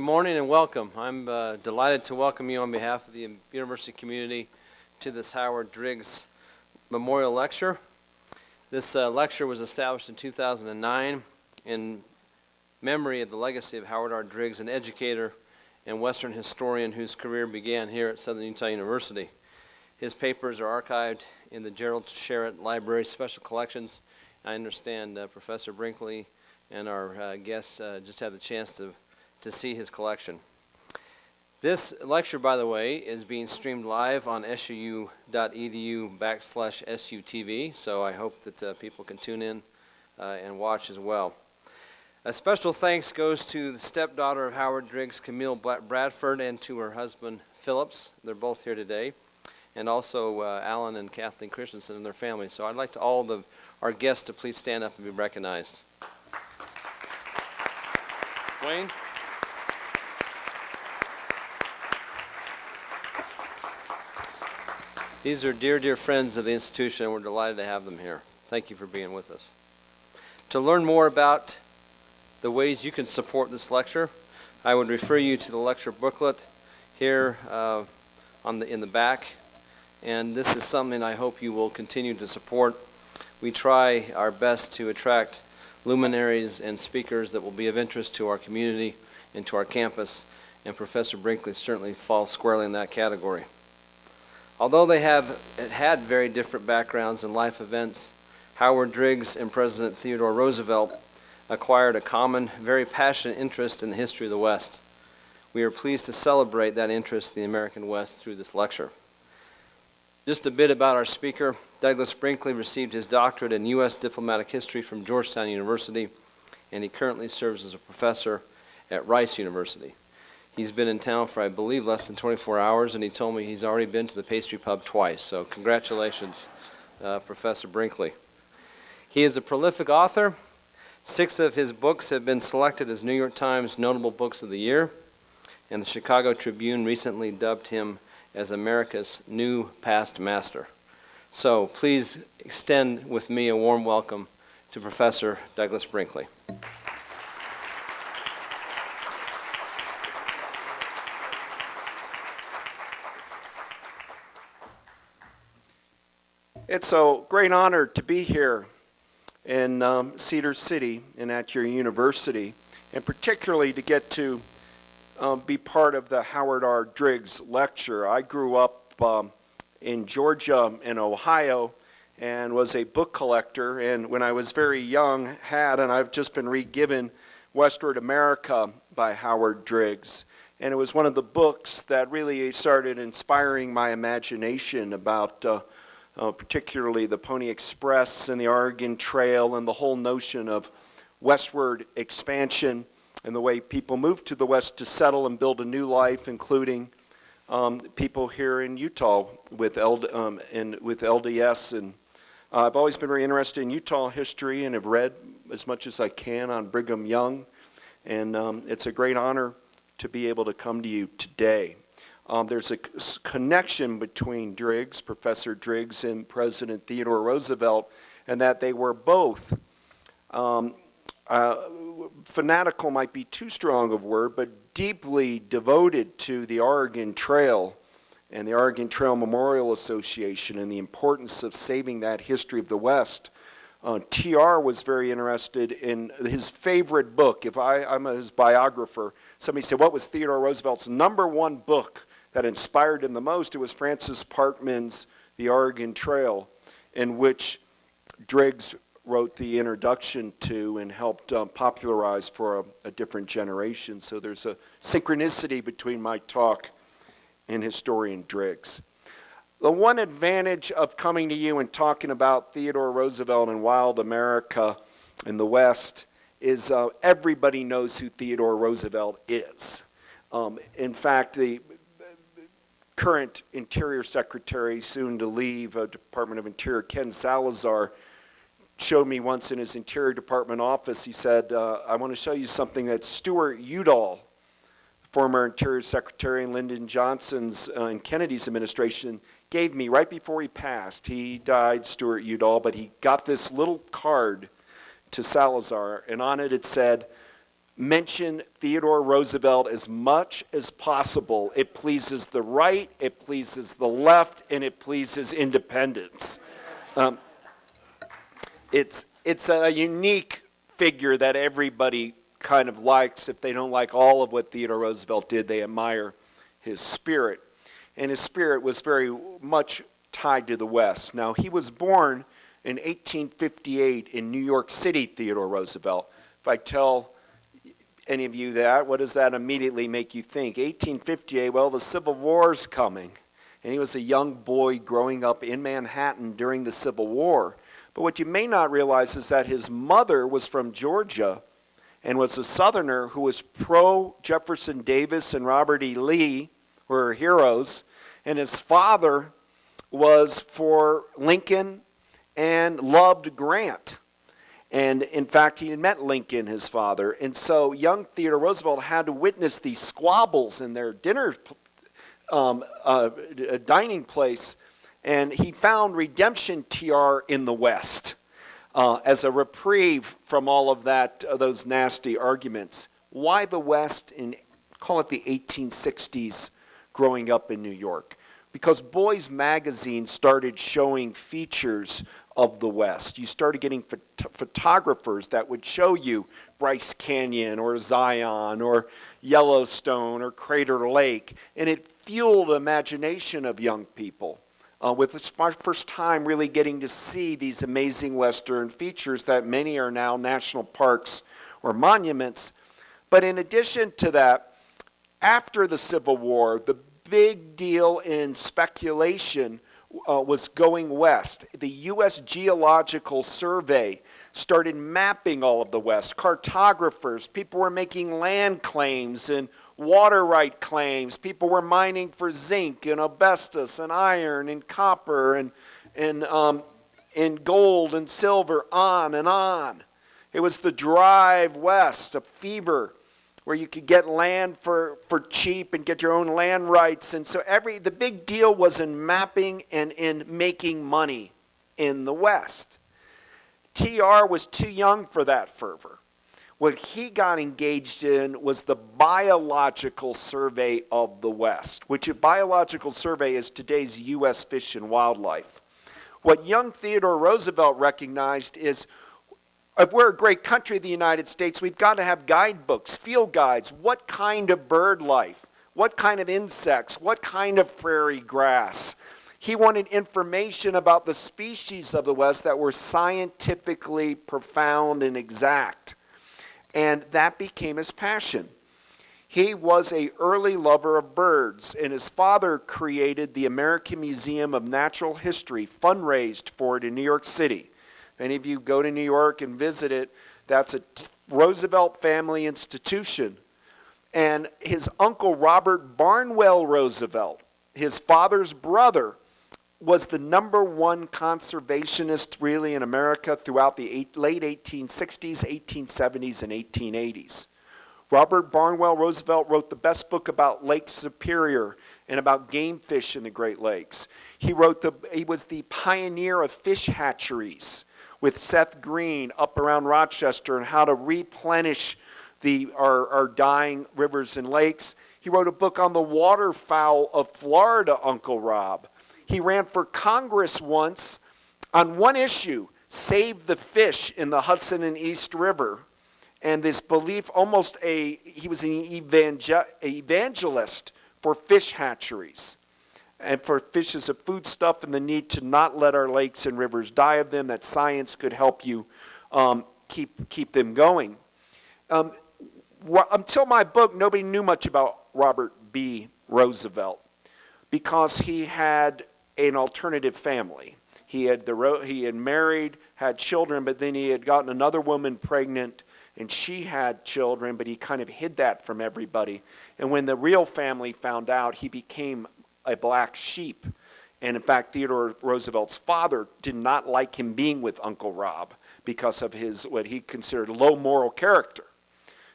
morning and welcome. I'm delighted to welcome you on behalf of the university community to this Howard Driggs Memorial Lecture. This lecture was established in 2009 in memory of the legacy of Howard R. Driggs, an educator and Western historian whose career began here at Southern Utah University. His papers are archived in the Gerald Sherritt Library Special Collections. I understand Professor Brinkley and our guests just had the chance to see his collection. This lecture, by the way, is being streamed live on suu.edu/SUTV, so I hope that people can tune in and watch as well. A special thanks goes to the stepdaughter of Howard Driggs, Camille Bradford, and to her husband, Phillips. They're both here today, and also Alan and Kathleen Christensen and their families. So I'd like to all our guests to please stand up and be recognized. Wayne? These are dear, dear friends of the institution, and we're delighted to have them here. Thank you for being with us. To learn more about the ways you can support this lecture, I would refer you to the lecture booklet here in the back. And this is something I hope you will continue to support. We try our best to attract luminaries and speakers that will be of interest to our community and to our campus, and Professor Brinkley certainly falls squarely in that category. Although they have had very different backgrounds and life events, Howard Driggs and President Theodore Roosevelt acquired a common, very passionate interest in the history of the West. We are pleased to celebrate that interest in the American West through this lecture. Just a bit about our speaker. Douglas Brinkley received his doctorate in U.S. diplomatic history from Georgetown University, and he currently serves as a professor at Rice University. He's been in town for, I believe, less than 24 hours, and he told me he's already been to the pastry pub twice. So congratulations, Professor Brinkley. He is a prolific author. 6 of his books have been selected as New York Times Notable Books of the Year, and the Chicago Tribune recently dubbed him as America's new past master. So please extend with me a warm welcome to Professor Douglas Brinkley. It's a great honor to be here in Cedar City and at your university, and particularly to get to be part of the Howard R. Driggs lecture. I grew up in Georgia and Ohio and was a book collector, and when I was very young and I've just been re-given Westward America by Howard Driggs. And it was one of the books that really started inspiring my imagination about particularly the Pony Express and the Oregon Trail and the whole notion of westward expansion and the way people moved to the West to settle and build a new life, including people here in Utah with LDS. And I've always been very interested in Utah history and have read as much as I can on Brigham Young. And it's a great honor to be able to come to you today. There's a connection between Driggs, Professor Driggs, and President Theodore Roosevelt, and that they were both, fanatical might be too strong of a word, but deeply devoted to the Oregon Trail and the Oregon Trail Memorial Association and the importance of saving that history of the West. TR was very interested in his favorite book. If I'm his biographer, somebody said, what was Theodore Roosevelt's #1 book that inspired him the most? It was Francis Parkman's The Oregon Trail, in which Driggs wrote the introduction to and helped popularize for a different generation. So there's a synchronicity between my talk and historian Driggs. The one advantage of coming to you and talking about Theodore Roosevelt and wild America in the West is everybody knows who Theodore Roosevelt is. In fact, the current Interior Secretary, soon to leave Department of Interior, Ken Salazar, showed me once in his Interior Department office. He said, I want to show you something that Stuart Udall, former Interior Secretary in Lyndon Johnson's and Kennedy's administration, gave me right before he passed. He died, Stuart Udall, but he got this little card to Salazar, and on it it said, mention Theodore Roosevelt as much as possible. It pleases the right, it pleases the left, and it pleases independents. It's a unique figure that everybody kind of likes. If they don't like all of what Theodore Roosevelt did, they admire his spirit. And his spirit was very much tied to the West. Now, he was born in 1858 in New York City, Theodore Roosevelt. If I tell any of you that, what does that immediately make you think? 1858, well, the Civil War's coming. And he was a young boy growing up in Manhattan during the Civil War. But what you may not realize is that his mother was from Georgia and was a Southerner who was pro-Jefferson Davis and Robert E. Lee, who were heroes, and his father was for Lincoln and loved Grant. And in fact, he had met Lincoln, his father. And so young Theodore Roosevelt had to witness these squabbles in their dining place. And he found redemption, TR, in the West as a reprieve from all of that, those nasty arguments. Why the West in, call it the 1860s, growing up in New York? Because Boys Magazine started showing features of the West. You started getting photographers that would show you Bryce Canyon or Zion or Yellowstone or Crater Lake, and it fueled the imagination of young people. With my first time really getting to see these amazing Western features that many are now national parks or monuments. But in addition to that, after the Civil War, the big deal in speculation was going west. The U.S. Geological Survey started mapping all of the West. Cartographers, people were making land claims and water right claims. People were mining for zinc and asbestos and iron and copper and gold and silver, on and on. It was the drive west, a fever where you could get land for cheap and get your own land rights. And so the big deal was in mapping and in making money in the West. TR was too young for that fervor. What he got engaged in was the Biological Survey of the West, which a biological survey is today's U.S. Fish and Wildlife. What young Theodore Roosevelt recognized is, if we're a great country, the United States, we've got to have guidebooks, field guides. What kind of bird life? What kind of insects? What kind of prairie grass? He wanted information about the species of the West that were scientifically profound and exact. And that became his passion. He was an early lover of birds, and his father created the American Museum of Natural History, fundraised for it in New York City. If any of you go to New York and visit it, that's a Roosevelt family institution. And his uncle Robert Barnwell Roosevelt, his father's brother, was the #1 conservationist really in America throughout the late 1860s, 1870s, and 1880s. Robert Barnwell Roosevelt wrote the best book about Lake Superior and about game fish in the Great Lakes. He was the pioneer of fish hatcheries with Seth Green up around Rochester and how to replenish our dying rivers and lakes. He wrote a book on the waterfowl of Florida, Uncle Rob. He ran for Congress once on one issue, save the fish in the Hudson and East River. And this belief, he was an evangelist for fish hatcheries and for fish as a foodstuff and the need to not let our lakes and rivers die of them, that science could help you keep them going. Until my book, nobody knew much about Robert B. Roosevelt because he had an alternative family. He had married, had children, but then he had gotten another woman pregnant, and she had children, but he kind of hid that from everybody. And when the real family found out, he became a black sheep. And in fact, Theodore Roosevelt's father did not like him being with Uncle Rob because of his, what he considered, low moral character.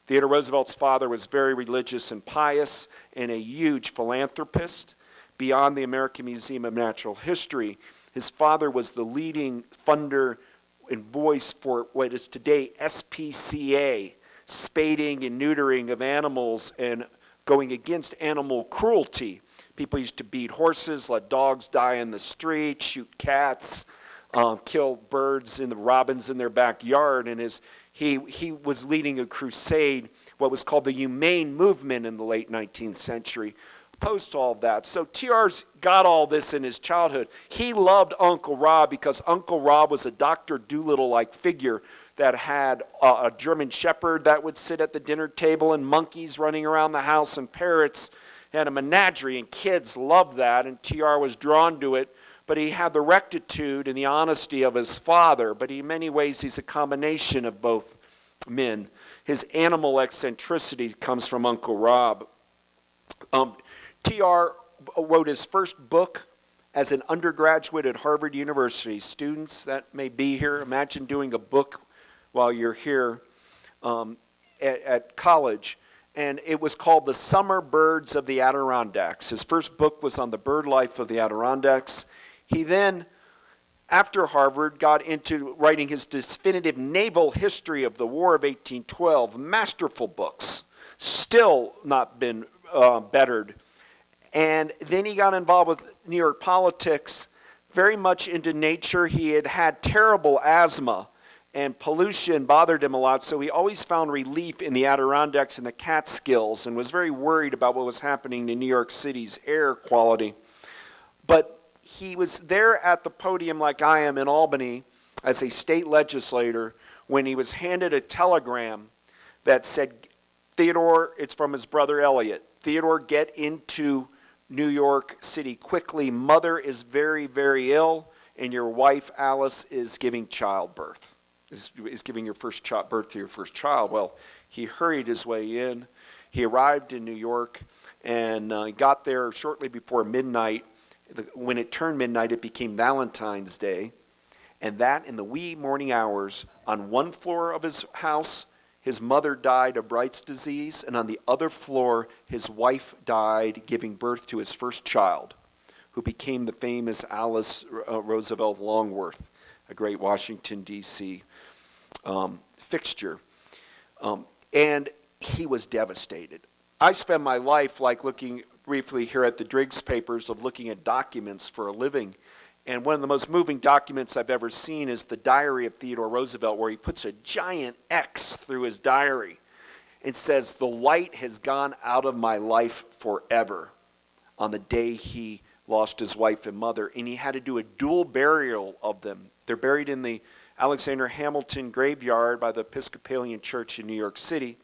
Theodore Roosevelt's father was very religious and pious and a huge philanthropist. Beyond the American Museum of Natural History, his father was the leading funder and voice for what is today SPCA, spading and neutering of animals and going against animal cruelty. People used to beat horses, let dogs die in the street, shoot cats, kill birds and the robins in their backyard. And he was leading a crusade, what was called the humane movement in the late 19th century, opposed to all of that. So TR's got all this in his childhood. He loved Uncle Rob because Uncle Rob was a Dr. Dolittle-like figure that had a German shepherd that would sit at the dinner table and monkeys running around the house and parrots. He had a menagerie, and kids loved that, and TR was drawn to it. But he had the rectitude and the honesty of his father, but in many ways he's a combination of both men. His animal eccentricity comes from Uncle Rob. TR wrote his first book as an undergraduate at Harvard University. Students that may be here, imagine doing a book while you're here at college. And it was called The Summer Birds of the Adirondacks. His first book was on the bird life of the Adirondacks. He then, after Harvard, got into writing his definitive naval history of the War of 1812. Masterful books, still not been bettered. And then he got involved with New York politics, very much into nature. He had had terrible asthma, and pollution bothered him a lot, so he always found relief in the Adirondacks and the Catskills and was very worried about what was happening to New York City's air quality. But he was there at the podium like I am in Albany as a state legislator when he was handed a telegram that said, Theodore, it's from his brother Elliot, Theodore, get into New York City quickly. Mother is very, very ill, and your wife Alice is giving childbirth. Is giving your first birth to your first child. Well, he hurried his way in. He arrived in New York and got there shortly before midnight. When it turned midnight, it became Valentine's Day. And that in the wee morning hours, on one floor of his house, his mother died of Bright's disease, and on the other floor, his wife died giving birth to his first child, who became the famous Alice Roosevelt Longworth, a great Washington, D.C. Fixture. And he was devastated. I spend my life like looking briefly here at the Driggs papers of looking at documents for a living. And one of the most moving documents I've ever seen is the diary of Theodore Roosevelt, where he puts a giant X through his diary and says, the light has gone out of my life forever, on the day he lost his wife and mother. And he had to do a dual burial of them. They're buried in the Alexander Hamilton graveyard by the Episcopalian Church in New York City.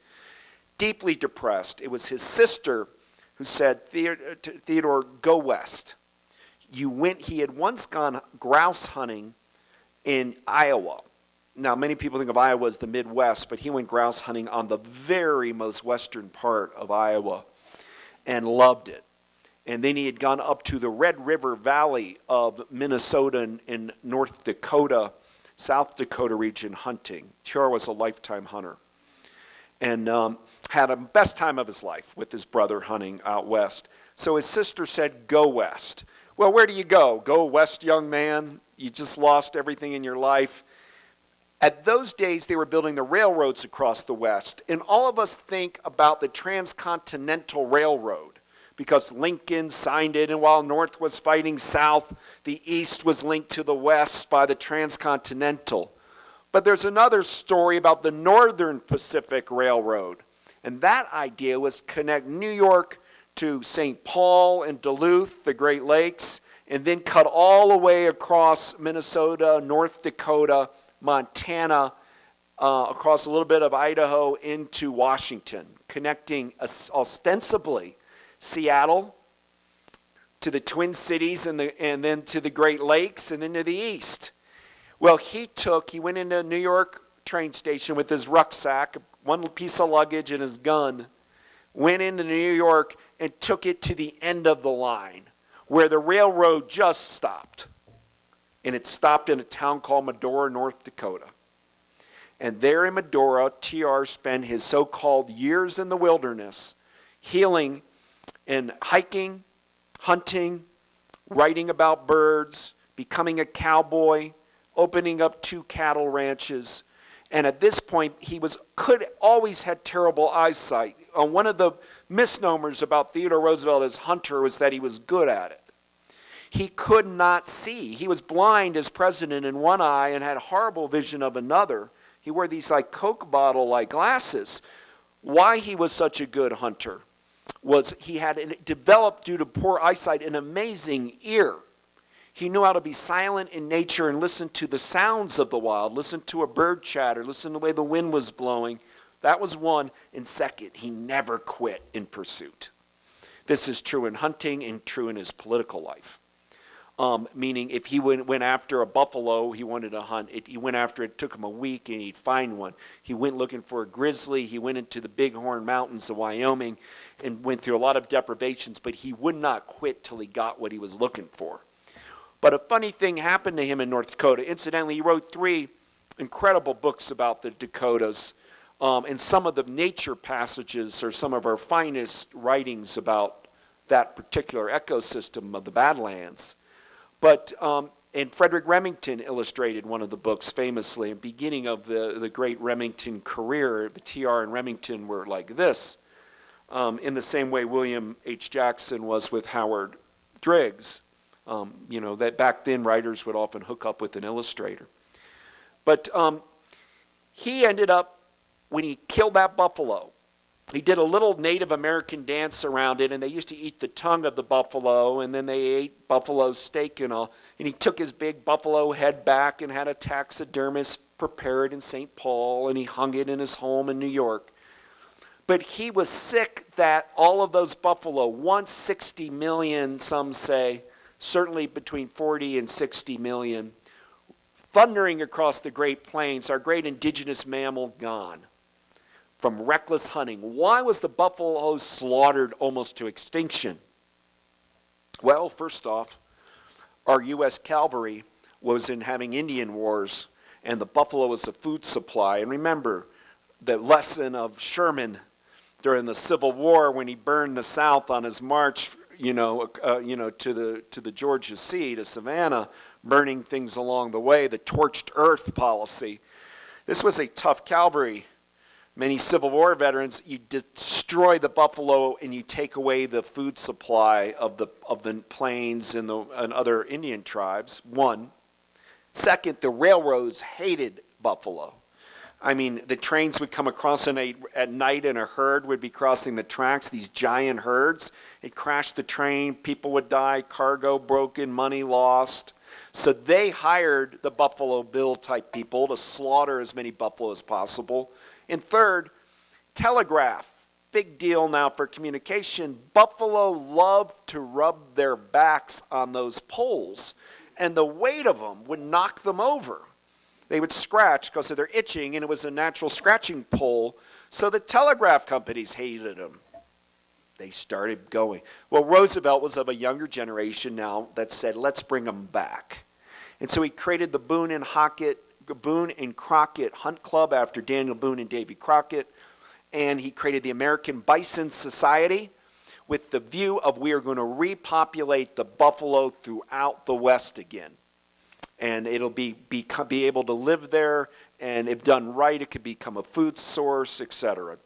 Deeply depressed. It was his sister who said, Theodore, go west. He had once gone grouse hunting in Iowa. Now, many people think of Iowa as the Midwest, but he went grouse hunting on the very most western part of Iowa and loved it. And then he had gone up to the Red River Valley of Minnesota and North Dakota, South Dakota region hunting. TR was a lifetime hunter. And had a best time of his life with his brother hunting out west. So his sister said, go west. Well, where do you go? Go west, young man. You just lost everything in your life. At those days, they were building the railroads across the West. And all of us think about the Transcontinental Railroad because Lincoln signed it. And while North was fighting South, the East was linked to the West by the Transcontinental. But there's another story about the Northern Pacific Railroad. And that idea was connect New York to St. Paul and Duluth, the Great Lakes, and then cut all the way across Minnesota, North Dakota, Montana, across a little bit of Idaho into Washington, connecting ostensibly Seattle to the Twin Cities and then to the Great Lakes and then to the east. Well, he went into New York train station with his rucksack, one piece of luggage and his gun, went into New York and took it to the end of the line where the railroad just stopped. And it stopped in a town called Medora, North Dakota. And there in Medora, TR spent his so-called years in the wilderness healing and hiking, hunting, writing about birds, becoming a cowboy, opening up 2 cattle ranches. And at this point, he could always had terrible eyesight. One of the misnomers about Theodore Roosevelt as hunter was that he was good at it. He could not see. He was blind as president in one eye and had horrible vision of another. He wore these like Coke bottle-like glasses. Why he was such a good hunter was he had developed, due to poor eyesight, an amazing ear. He knew how to be silent in nature and listen to the sounds of the wild, listen to a bird chatter, listen to the way the wind was blowing. That was one. And second, he never quit in pursuit. This is true in hunting and true in his political life. Meaning if he went after a buffalo he wanted to hunt, he went after it, took him a week and he'd find one. He went looking for a grizzly, he went into the Bighorn Mountains of Wyoming and went through a lot of deprivations, but he would not quit till he got what he was looking for. But a funny thing happened to him in North Dakota. Incidentally, he wrote 3 incredible books about the Dakotas, and some of the nature passages are some of our finest writings about that particular ecosystem of the Badlands. But, and Frederick Remington illustrated one of the books famously, at the beginning of the great Remington career. The TR and Remington were like this, in the same way William H. Jackson was with Howard Driggs. That back then writers would often hook up with an illustrator. But he ended up, when he killed that buffalo, he did a little Native American dance around it, and they used to eat the tongue of the buffalo, and then they ate buffalo steak and all. And he took his big buffalo head back and had a taxidermist prepare it in St. Paul, and he hung it in his home in New York. But he was sick that all of those buffalo, once 60 million, some say, certainly between 40 and 60 million, thundering across the Great Plains, our great indigenous mammal gone from reckless hunting. Why was the buffalo slaughtered almost to extinction? Well, first off, our U.S. cavalry was in having Indian wars, and the buffalo was a food supply. And remember the lesson of Sherman during the Civil War when he burned the South on his march to the Georgia Sea, to Savannah, burning things along the way, the torched earth policy. This was a tough cavalry. Many Civil War veterans, you destroy the buffalo and you take away the food supply of the plains and other Indian tribes, one. Second, the railroads hated buffalo. I mean, the trains would come across at night and a herd would be crossing the tracks, these giant herds. It crashed the train, people would die, cargo broken, money lost. So they hired the Buffalo Bill type people to slaughter as many buffalo as possible. And third, telegraph. Big deal now for communication. Buffalo love to rub their backs on those poles, and the weight of them would knock them over. They would scratch because of their itching, and it was a natural scratching pole. So the telegraph companies hated them. They started going. Well, Roosevelt was of a younger generation now that said, let's bring them back. And so he created the Boone and Crockett Hunt Club after Daniel Boone and Davy Crockett. And he created the American Bison Society with the view of we are going to repopulate the buffalo throughout the West again. And it'll be able to live there, and if done right, it could become a food source, etc.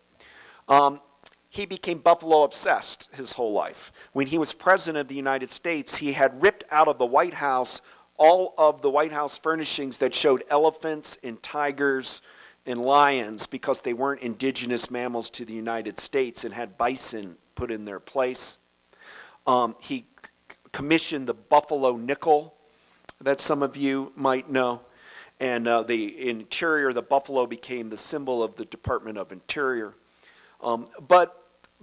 He became buffalo obsessed his whole life. When he was president of the United States, he had ripped out of the White House all of the White House furnishings that showed elephants and tigers and lions because they weren't indigenous mammals to the United States, and had bison put in their place. He commissioned the buffalo nickel that some of you might know. And the interior, the buffalo became the symbol of the Department of Interior. But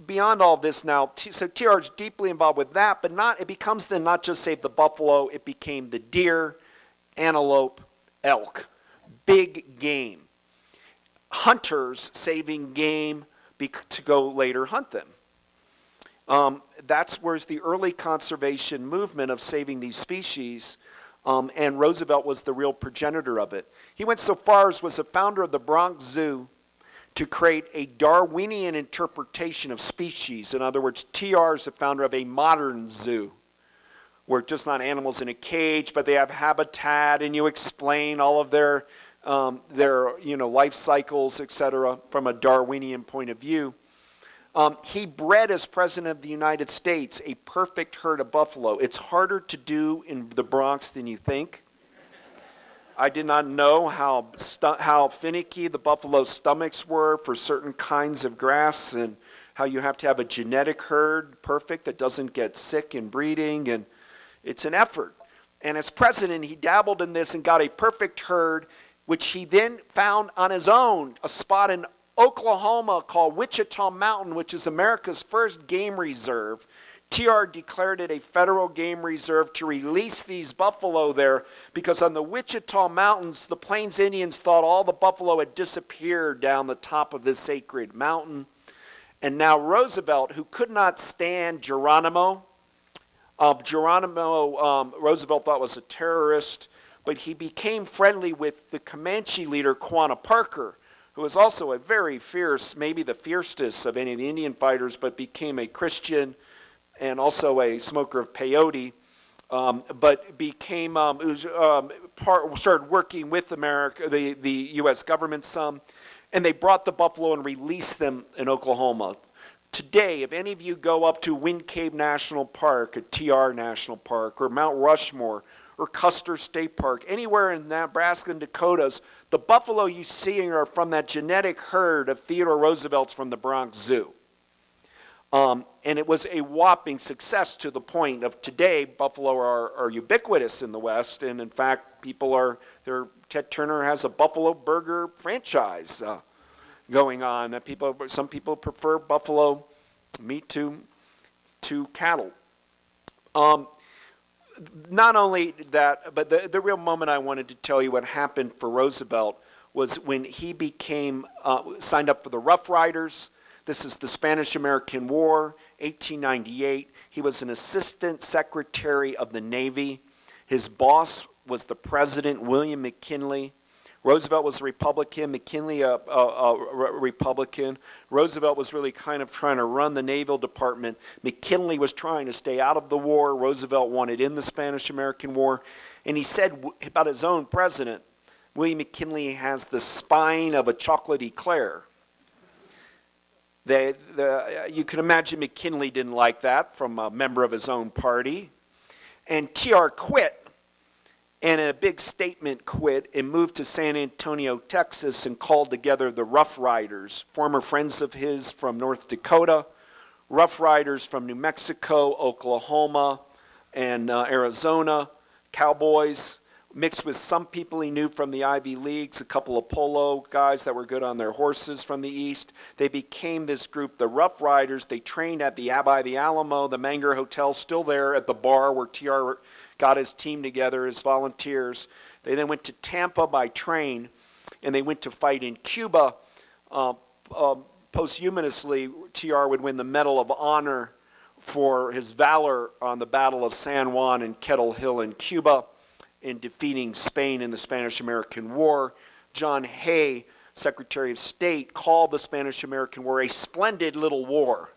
beyond all this now, so TR is deeply involved with that, but it becomes then not just save the buffalo, it became the deer, antelope, elk, big game. Hunters saving game to go later hunt them. That's where's the early conservation movement of saving these species. And Roosevelt was the real progenitor of it. He went so far as was the founder of the Bronx Zoo to create a Darwinian interpretation of species. In other words, TR is the founder of a modern zoo, where just not animals in a cage, but they have habitat, and you explain all of their their life cycles, etc., from a Darwinian point of view. He bred, as President of the United States, a perfect herd of buffalo. It's harder to do in the Bronx than you think. I did not know how finicky the buffalo stomachs were for certain kinds of grass, and how you have to have a genetic herd perfect that doesn't get sick in breeding, and it's an effort. And as president, he dabbled in this and got a perfect herd, which he then found on his own, a spot in Oklahoma called Wichita Mountain, which is America's first game reserve. TR declared it a federal game reserve to release these buffalo there because on the Wichita Mountains, the Plains Indians thought all the buffalo had disappeared down the top of this sacred mountain. And now Roosevelt, who could not stand Geronimo, Roosevelt thought was a terrorist, but he became friendly with the Comanche leader, Quanah Parker, who was also a very fierce, maybe the fiercest of any of the Indian fighters, but became a Christian and also a smoker of peyote, but became, started working with America, the U.S. government some, and they brought the buffalo and released them in Oklahoma. Today, if any of you go up to Wind Cave National Park, or TR National Park, or Mount Rushmore, or Custer State Park, anywhere in Nebraska and Dakotas, the buffalo you see are from that genetic herd of Theodore Roosevelt's from the Bronx Zoo. And it was a whopping success to the point of today, buffalo are ubiquitous in the West, and in fact, Ted Turner has a Buffalo Burger franchise going on. Some people prefer buffalo meat to cattle. Not only that, but the real moment I wanted to tell you what happened for Roosevelt was when he signed up for the Rough Riders. This is the Spanish-American War, 1898. He was an assistant secretary of the Navy. His boss was the president, William McKinley. Roosevelt was a Republican, McKinley a Republican. Roosevelt was really kind of trying to run the Naval Department. McKinley was trying to stay out of the war. Roosevelt wanted in the Spanish-American War. And he said about his own president, William McKinley has the spine of a chocolate eclair. You can imagine McKinley didn't like that from a member of his own party. And TR quit, and in a big statement quit, and moved to San Antonio, Texas, and called together the Rough Riders, former friends of his from North Dakota, Rough Riders from New Mexico, Oklahoma, and Arizona, cowboys, mixed with some people he knew from the Ivy Leagues, a couple of polo guys that were good on their horses from the East. They became this group, the Rough Riders. They trained by the Alamo, the Menger Hotel, still there at the bar where TR got his team together, his volunteers. They then went to Tampa by train, and they went to fight in Cuba. Posthumously, TR would win the Medal of Honor for his valor on the Battle of San Juan and Kettle Hill in Cuba, in defeating Spain in the Spanish-American War. John Hay, Secretary of State, called the Spanish-American War a splendid little war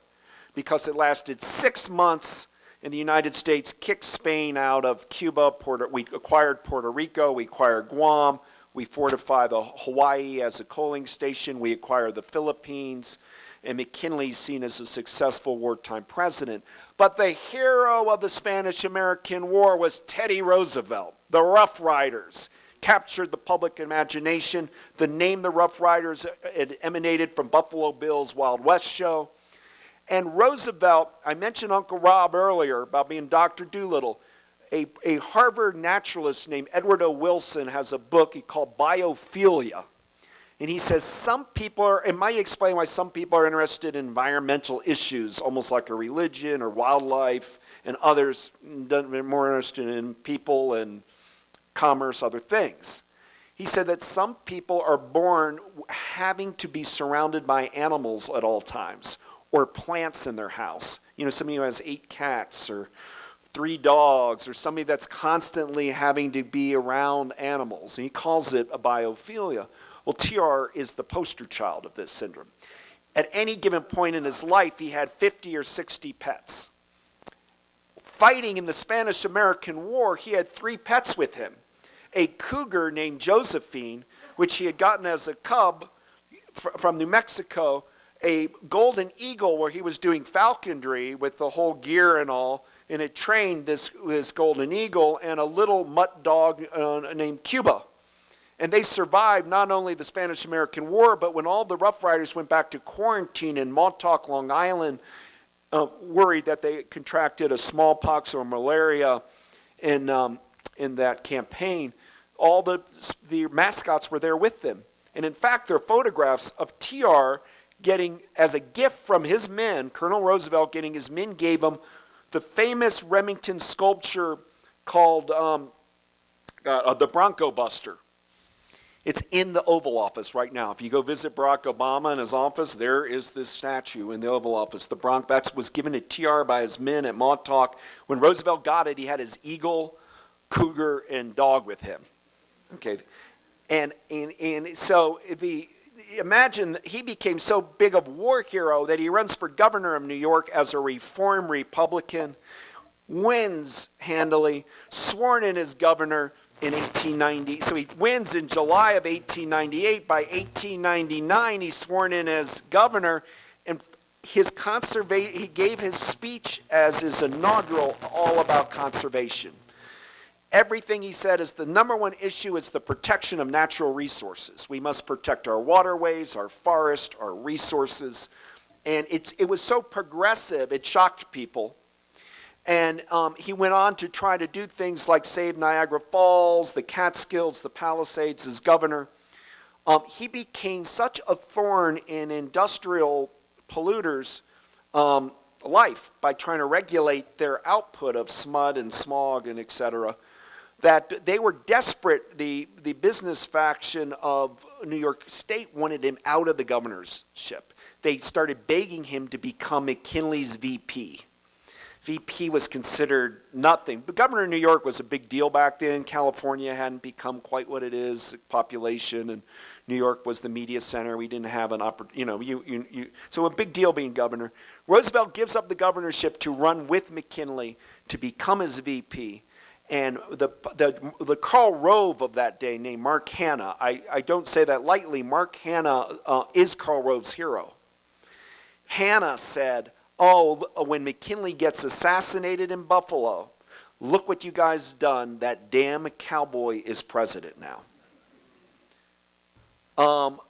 because it lasted 6 months, and the United States kicked Spain out of Cuba. We acquired Puerto Rico, we acquired Guam, we fortified Hawaii as a coaling station, we acquired the Philippines, and McKinley's seen as a successful wartime president. But the hero of the Spanish-American War was Teddy Roosevelt. The Rough Riders captured the public imagination. The name the Rough Riders emanated from Buffalo Bill's Wild West show. And Roosevelt, I mentioned Uncle Rob earlier about being Dr. Doolittle. A Harvard naturalist named Edward O. Wilson has a book he called Biophilia. And he says some people it might explain why some people are interested in environmental issues, almost like a religion or wildlife, and others are more interested in people and commerce, other things. He said that some people are born having to be surrounded by animals at all times, or plants in their house. Somebody who has 8 cats or 3 dogs, or somebody that's constantly having to be around animals. And he calls it a biophilia. Well, TR is the poster child of this syndrome. At any given point in his life, he had 50 or 60 pets. Fighting in the Spanish-American War, he had 3 pets with him. A cougar named Josephine, which he had gotten as a cub from New Mexico, a golden eagle where he was doing falconry with the whole gear and all, and had trained this golden eagle and a little mutt dog named Cuba. And they survived not only the Spanish-American War, but when all the Rough Riders went back to quarantine in Montauk, Long Island, worried that they contracted a smallpox or malaria in that campaign, all the mascots were there with them. And in fact, there are photographs of TR getting, as a gift from his men, Colonel Roosevelt getting his men gave him the famous Remington sculpture called the Bronco Buster. It's in the Oval Office right now. If you go visit Barack Obama in his office, there is this statue in the Oval Office. The Bronco, that was given to TR by his men at Montauk. When Roosevelt got it, he had his eagle, cougar, and dog with him. Okay, and so imagine he became so big of war hero that he runs for governor of New York as a reform Republican, wins handily, sworn in as governor in 1890. So he wins in July of 1898. By 1899, he's sworn in as governor, and he gave his speech as his inaugural all about conservation. Everything he said is the number one issue is the protection of natural resources. We must protect our waterways, our forests, our resources. And it was so progressive, it shocked people. And he went on to try to do things like save Niagara Falls, the Catskills, the Palisades as governor. He became such a thorn in industrial polluters' life by trying to regulate their output of smut and smog and et cetera, that they were desperate. The business faction of New York State wanted him out of the governorship. They started begging him to become McKinley's VP. VP was considered nothing. But governor of New York was a big deal back then. California hadn't become quite what it is, population, and New York was the media center. We didn't have an so a big deal being governor. Roosevelt gives up the governorship to run with McKinley to become his VP. And the Karl Rove of that day, named Mark Hanna, I don't say that lightly. Mark Hanna is Karl Rove's hero. Hanna said, when McKinley gets assassinated in Buffalo, look what you guys done. That damn cowboy is president now.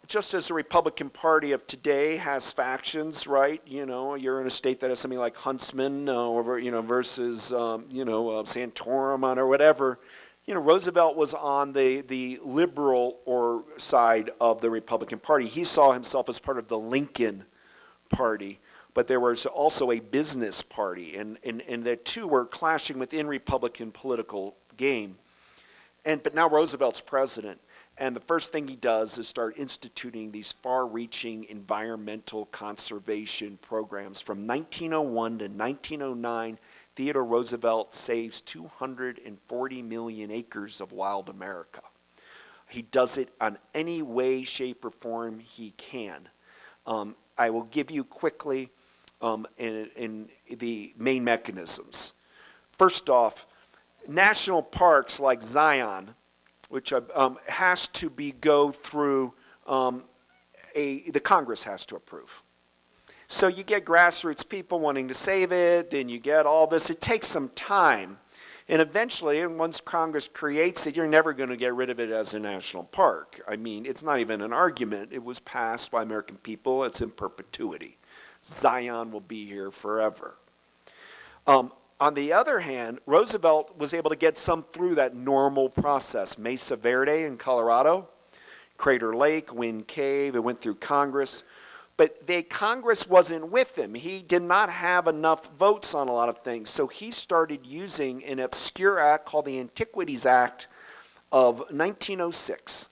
Just as the Republican Party of today has factions, right? You know, you're in a state that has something like Huntsman versus, Santorum or whatever. You know, Roosevelt was on the liberal side of the Republican Party. He saw himself as part of the Lincoln Party. But there was also a business party, and the two were clashing within Republican political game. But now Roosevelt's president, and the first thing he does is start instituting these far-reaching environmental conservation programs. From 1901 to 1909, Theodore Roosevelt saves 240 million acres of wild America. He does it on any way, shape, or form he can. I will give you quickly in the main mechanisms. First off, national parks like Zion, which has to go through the Congress has to approve. So you get grassroots people wanting to save it, then you get all this. It takes some time. And eventually, once Congress creates it, you're never going to get rid of it as a national park. I mean, it's not even an argument. It was passed by American people. It's in perpetuity. Zion will be here forever. On the other hand, Roosevelt was able to get some through that normal process. Mesa Verde in Colorado, Crater Lake, Wind Cave, it went through Congress. But Congress wasn't with him. He did not have enough votes on a lot of things. So he started using an obscure act called the Antiquities Act of 1906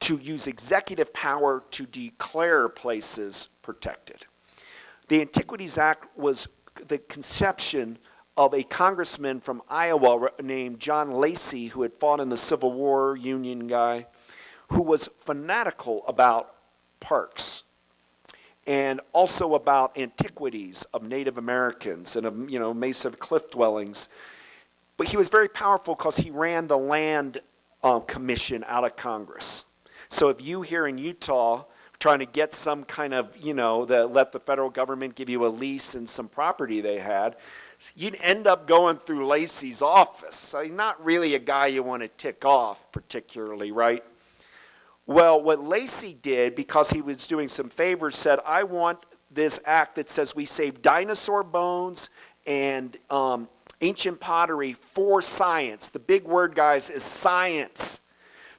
to use executive power to declare places protected. The Antiquities Act was the conception of a congressman from Iowa named John Lacey, who had fought in the Civil War, Union guy, who was fanatical about parks and also about antiquities of Native Americans and of Mesa cliff dwellings. But he was very powerful because he ran the Land Commission out of Congress. So if you here in Utah trying to get some kind of, let the federal government give you a lease and some property they had, you'd end up going through Lacey's office. So not really a guy you want to tick off particularly, right? Well, what Lacey did, because he was doing some favors, said, I want this act that says we save dinosaur bones and ancient pottery for science. The big word, guys, is science.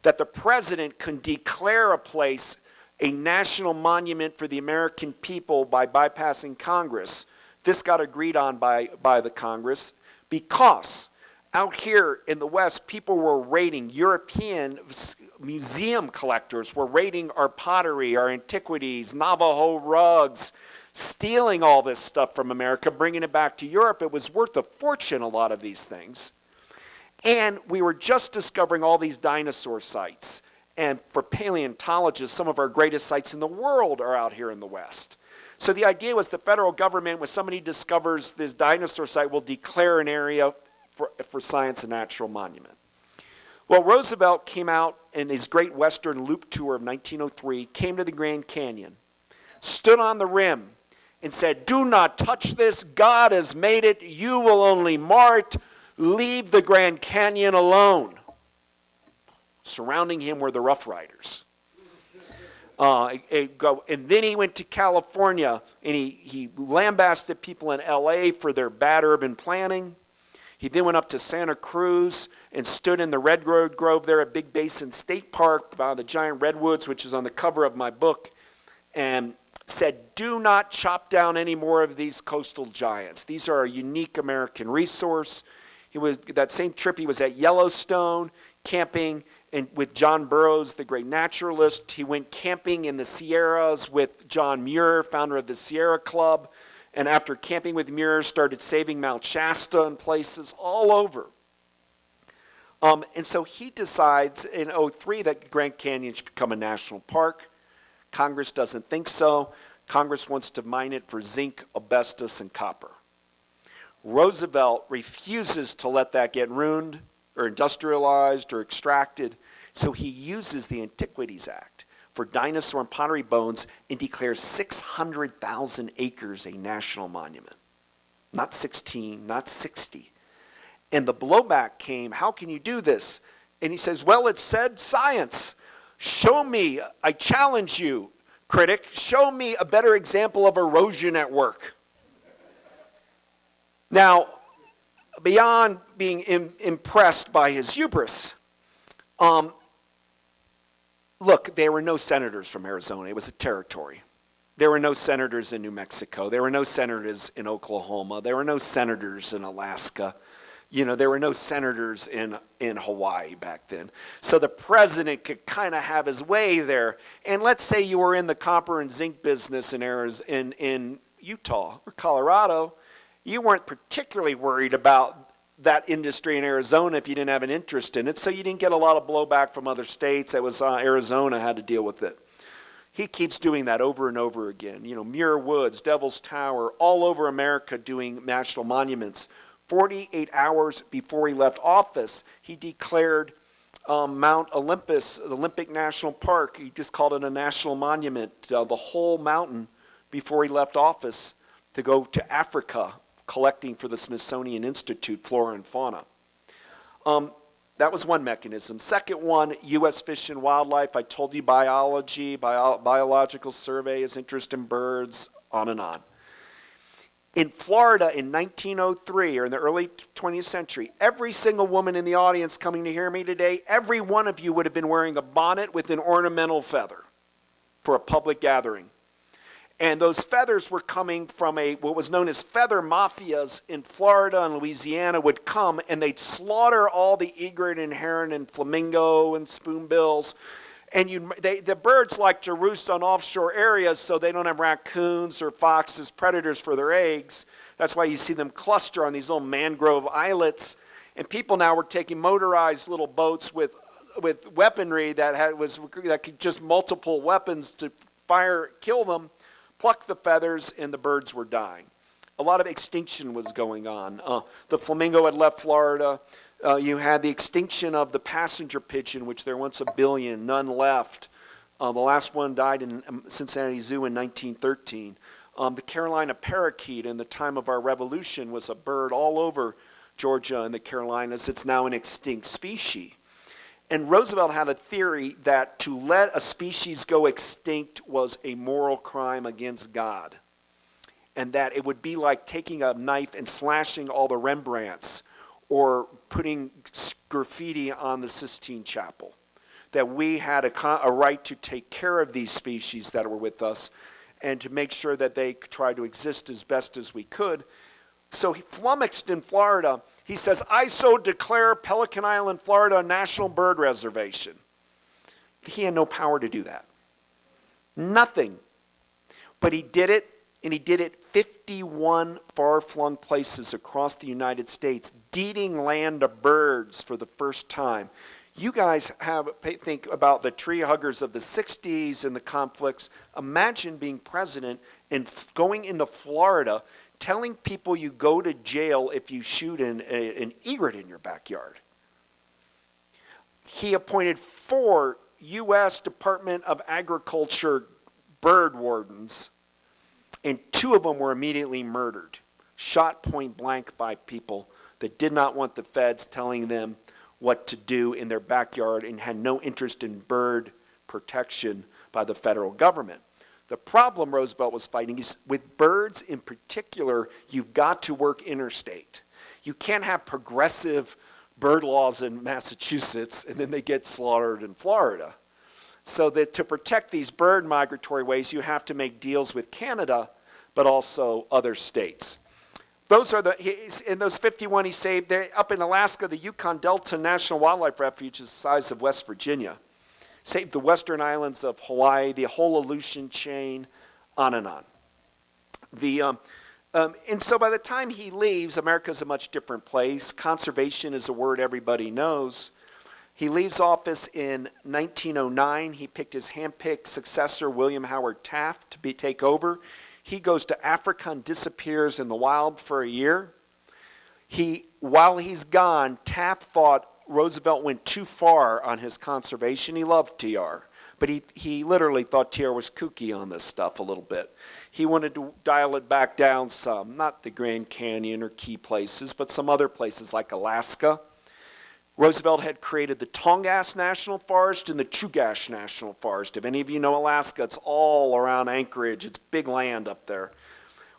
That the president can declare a place a national monument for the American people by bypassing Congress. This got agreed on by the Congress because out here in the West, people were raiding, European museum collectors were raiding our pottery, our antiquities, Navajo rugs, stealing all this stuff from America, bringing it back to Europe. It was worth a fortune, a lot of these things. And we were just discovering all these dinosaur sites. And for paleontologists, some of our greatest sites in the world are out here in the West. So the idea was the federal government, when somebody discovers this dinosaur site, will declare an area for science a natural monument. Well, Roosevelt came out in his Great Western Loop Tour of 1903, came to the Grand Canyon, stood on the rim, and said, do not touch this. God has made it. You will only mar it. Leave the Grand Canyon alone. Surrounding him were the Rough Riders. And then he went to California, and he lambasted people in LA for their bad urban planning. He then went up to Santa Cruz and stood in the Redwood Grove there at Big Basin State Park by the giant redwoods, which is on the cover of my book, and said, do not chop down any more of these coastal giants. These are a unique American resource. That same trip, he was at Yellowstone, camping with John Burroughs, the great naturalist. He went camping in the Sierras with John Muir, founder of the Sierra Club. And after camping with Muir, started saving Mount Shasta and places all over. And so he decides in 2003 that Grand Canyon should become a national park. Congress doesn't think so. Congress wants to mine it for zinc, asbestos, and copper. Roosevelt refuses to let that get ruined or industrialized or extracted, so he uses the Antiquities Act for dinosaur and pottery bones and declares 600,000 acres a national monument. Not 16, not 60. And the blowback came, how can you do this? And he says, well, it said science. Show me, I challenge you, critic, show me a better example of erosion at work. Now, beyond being impressed by his hubris, look, there were no senators from Arizona. It was a territory. There were no senators in New Mexico. There were no senators in Oklahoma. There were no senators in Alaska. There were no senators in Hawaii back then. So the president could kind of have his way there. And let's say you were in the copper and zinc business in Utah or Colorado. You weren't particularly worried about that industry in Arizona if you didn't have an interest in it, so you didn't get a lot of blowback from other states. That was Arizona had to deal with it. He keeps doing that over and over again. Muir Woods, Devil's Tower, all over America doing national monuments. 48 hours before he left office, he declared Mount Olympus, the Olympic National Park. He just called it a national monument, the whole mountain, before he left office to go to Africa, collecting for the Smithsonian Institute, flora and fauna. That was one mechanism. Second one, U.S. Fish and Wildlife. I told you biology, biological survey, his interest in birds, on and on. In Florida in 1903, or in the early 20th century, every single woman in the audience coming to hear me today, every one of you would have been wearing a bonnet with an ornamental feather for a public gathering. And those feathers were coming from what was known as feather mafias in Florida and Louisiana would come, and they'd slaughter all the egret and heron and flamingo and spoonbills. And the birds like to roost on offshore areas so they don't have raccoons or foxes, predators for their eggs. That's why you see them cluster on these little mangrove islets. And people now were taking motorized little boats with weaponry that could just multiple weapons to kill them, pluck the feathers, and the birds were dying. A lot of extinction was going on. The flamingo had left Florida. You had the extinction of the passenger pigeon, which there were once a billion, none left. The last one died in Cincinnati Zoo in 1913. The Carolina parakeet in the time of our revolution was a bird all over Georgia and the Carolinas. It's now an extinct species. And Roosevelt had a theory that to let a species go extinct was a moral crime against God. And that it would be like taking a knife and slashing all the Rembrandts or putting graffiti on the Sistine Chapel. That we had a right to take care of these species that were with us and to make sure that they could try to exist as best as we could. So he flummoxed in Florida. He says, I so declare Pelican Island, Florida, a national bird reservation. He had no power to do that. Nothing. But he did it, and he did it 51 far-flung places across the United States, deeding land to birds for the first time. You guys think about the tree huggers of the 60s and the conflicts. Imagine being president and going into Florida, telling people you go to jail if you shoot an egret in your backyard. He appointed 4 U.S. Department of Agriculture bird wardens, and 2 of them were immediately murdered, shot point blank by people that did not want the feds telling them what to do in their backyard and had no interest in bird protection by the federal government. The problem Roosevelt was fighting is with birds in particular, you've got to work interstate. You can't have progressive bird laws in Massachusetts and then they get slaughtered in Florida. So that to protect these bird migratory ways, you have to make deals with Canada, but also other states. Those are in those 51 he saved, they're up in Alaska, the Yukon Delta National Wildlife Refuge is the size of West Virginia. Saved the western islands of Hawaii, the whole Aleutian chain, on and on. And so by the time he leaves, America's a much different place. Conservation is a word everybody knows. He leaves office in 1909. He picked his hand-picked successor, William Howard Taft, to take over. He goes to Africa and disappears in the wild for a year. While he's gone, Taft thought Roosevelt went too far on his conservation. He loved TR, but he literally thought TR was kooky on this stuff a little bit. He wanted to dial it back down some, not the Grand Canyon or key places, but some other places like Alaska. Roosevelt had created the Tongass National Forest and the Chugach National Forest. If any of you know Alaska, it's all around Anchorage. It's big land up there.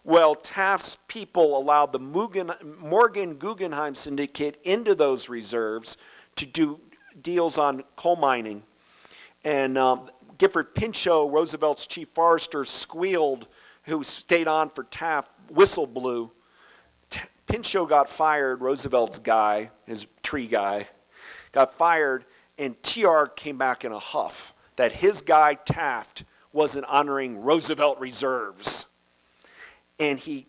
Well, Taft's people allowed the Morgan Guggenheim Syndicate into those reserves to do deals on coal mining. And Gifford Pinchot, Roosevelt's chief forester, squealed, who stayed on for Taft, whistle blew. Pinchot got fired, Roosevelt's guy, his tree guy, got fired, and TR came back in a huff that his guy Taft wasn't honoring Roosevelt reserves. And he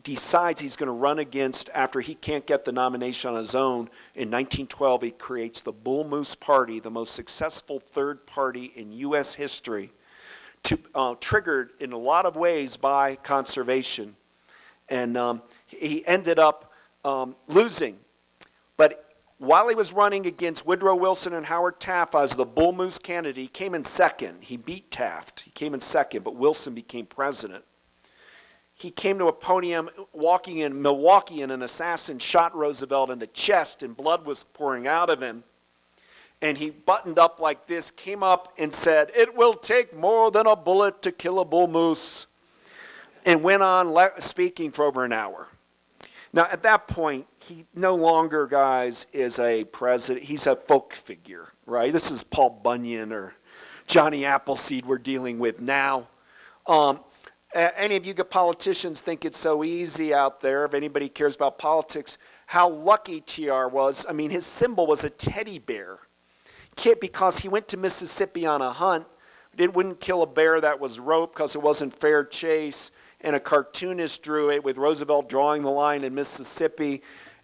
decides he's going to run against, after he can't get the nomination on his own, in 1912 he creates the Bull Moose Party, the most successful third party in U.S. history, triggered in a lot of ways by conservation. And he ended up losing. But while he was running against Woodrow Wilson and Howard Taft as the Bull Moose candidate, he came in second. He beat Taft. He came in second, but Wilson became president. He came to a podium walking in Milwaukee, and an assassin shot Roosevelt in the chest, and blood was pouring out of him. And he buttoned up like this, came up and said, "It will take more than a bullet to kill a bull moose," and went on speaking for over an hour. Now, at that point, he no longer, guys, is a president. He's a folk figure, right? This is Paul Bunyan or Johnny Appleseed we're dealing with now. Any of you politicians think it's so easy out there, if anybody cares about politics, how lucky TR was. I mean, his symbol was a teddy bear. Because he went to Mississippi on a hunt, wouldn't kill a bear that was roped because it wasn't fair chase, and a cartoonist drew it with Roosevelt drawing the line in Mississippi,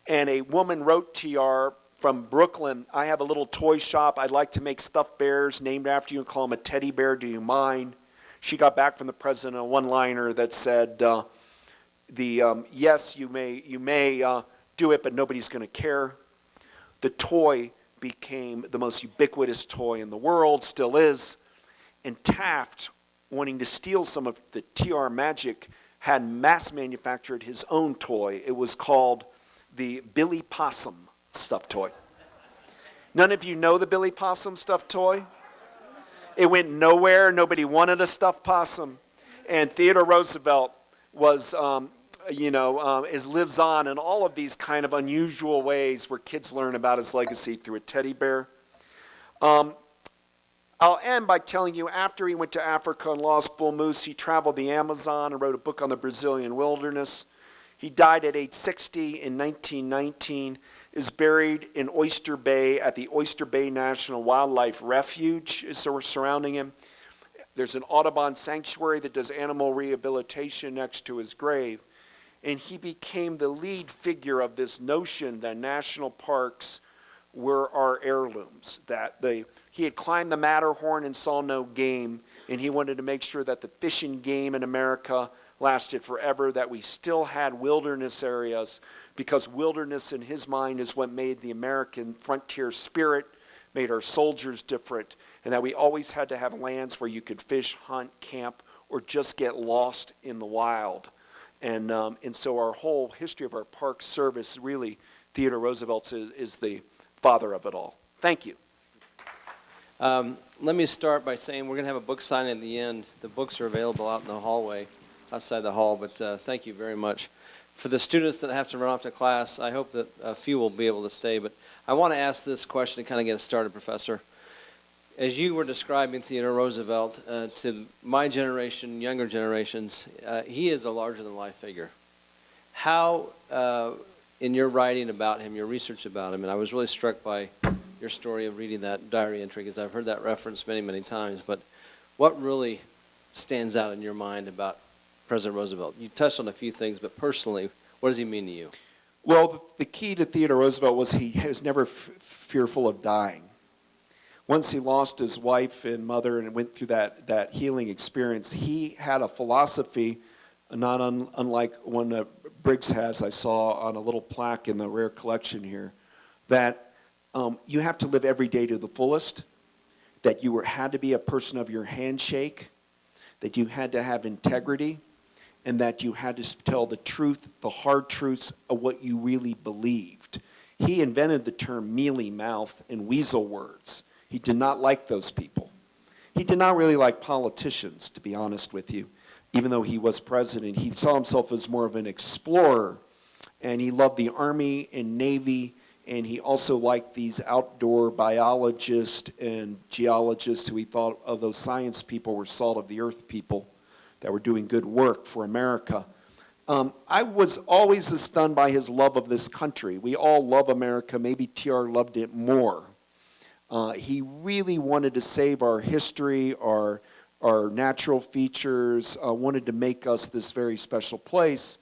and a woman wrote TR from Brooklyn, "I have a little toy shop. I'd like to make stuffed bears named after you and call them a teddy bear. Do you mind?" She got back from the president a one-liner that said, "Yes, you may do it, but nobody's going to care." The toy became the most ubiquitous toy in the world, still is. And Taft, wanting to steal some of the TR magic, had mass manufactured his own toy. It was called the Billy Possum stuffed toy. None of you know the Billy Possum stuffed toy? It went nowhere. Nobody wanted a stuffed possum. And Theodore Roosevelt was, lives on in all of these kind of unusual ways where kids learn about his legacy through a teddy bear. I'll end by telling you, after he went to Africa and lost bull moose, he traveled the Amazon and wrote a book on the Brazilian wilderness. He died at age 60 in 1919, is buried in Oyster Bay at the Oyster Bay National Wildlife Refuge surrounding him. There's an Audubon sanctuary that does animal rehabilitation next to his grave. And he became the lead figure of this notion that national parks were our heirlooms, that he had climbed the Matterhorn and saw no game, and he wanted to make sure that the fish and game in America lasted forever, that we still had wilderness areas, because wilderness in his mind is what made the American frontier spirit, made our soldiers different, and that we always had to have lands where you could fish, hunt, camp, or just get lost in the wild. And so our whole history of our park service, really, Theodore Roosevelt is the father of it all. Thank you. Let me start by saying we're going to have a book signing at the end. The books are available out in the hallway, outside the hall, but thank you very much. For the students that have to run off to class, I hope that a few will be able to stay, but I want to ask this question to kind of get us started, Professor. As you were describing Theodore Roosevelt, to my generation, younger generations, he is a larger-than-life figure. How, in your writing about him, your research about him, and I was really struck by your story of reading that diary entry, because I've heard that reference many, many times, but what really stands out in your mind about President Roosevelt? You touched on a few things, but personally, what does he mean to you? Well, the key to Theodore Roosevelt was he was never fearful of dying. Once he lost his wife and mother and went through that healing experience, he had a philosophy not unlike one that Briggs has, I saw on a little plaque in the rare collection here, that you have to live every day to the fullest, that you had to be a person of your handshake, that you had to have integrity, and that you had to tell the truth, the hard truths of what you really believed. He invented the term mealy mouth and weasel words. He did not like those people. He did not really like politicians, to be honest with you. Even though he was president, he saw himself as more of an explorer, and he loved the Army and Navy, and he also liked these outdoor biologists and geologists who he thought of those science people were salt of the earth people that were doing good work for America. I was always stunned by his love of this country. We all love America. Maybe TR loved it more. He really wanted to save our history, our natural features, wanted to make us this very special place.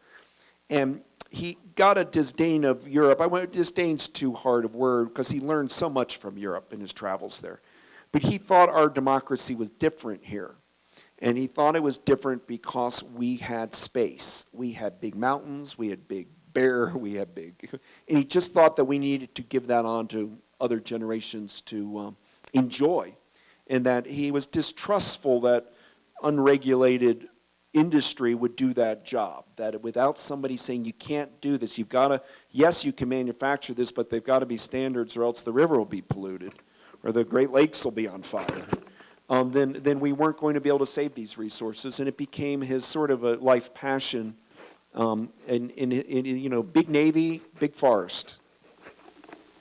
And he got a disdain of Europe. Disdain's too hard a word because he learned so much from Europe in his travels there. But he thought our democracy was different here. And he thought it was different because we had space. We had big mountains, we had big bear, we had big... And he just thought that we needed to give that on to other generations to enjoy. And that he was distrustful that unregulated industry would do that job. That without somebody saying you can't do this, you've got to, yes, you can manufacture this, but they've got to be standards or else the river will be polluted or the Great Lakes will be on fire. Then we weren't going to be able to save these resources, and it became his sort of a life passion. Big Navy, big forest.